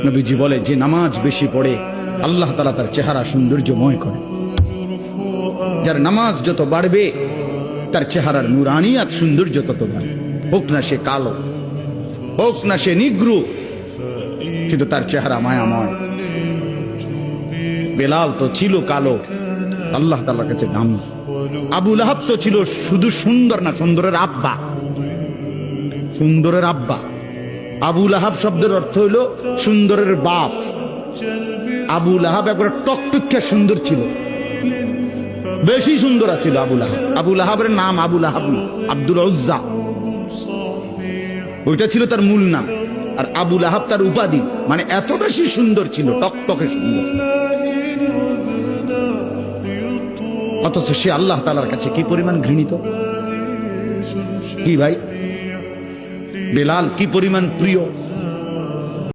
নবীজি বলে, যে নামাজ বেশি পড়ে আল্লাহ তাআলা তার চেহারা সৌন্দর্যময় করে। যার নামাজ যত বাড়বে তার চেহারার নুরানিয়াত সৌন্দর্য তত বাড়বে। হোক না সে কালো, হোক না সে নিগ্রু, কিন্তু তার চেহারা মায়াময়। বেলাল তো ছিল কালো, আল্লাহ তাআলার কাছে দাম। আবু লাহাব তো ছিল শুধু সুন্দর না, সুন্দরের আব্বা, সুন্দরের আব্বা। আবু লাহাব শব্দের অর্থ হইল সুন্দরের বাপ। আবু লাহাব একবার টকটকে সুন্দর ছিল, বেশি সুন্দর ছিল আবু লাহাব। আবু লাহাবের নাম আবু লাহাব না, আব্দুল উজ্জা, ওইটা ছিল তার মূল নাম। আর আবু লাহাব তার উপাধি, মানে এত বেশি সুন্দর ছিল, টকটকে সুন্দর। অথচ সে আল্লাহ তাআলার কাছে কি পরিমাণ ঘৃণিত। কি ভাই, বেলাল কি পরিমাণ প্রিয়।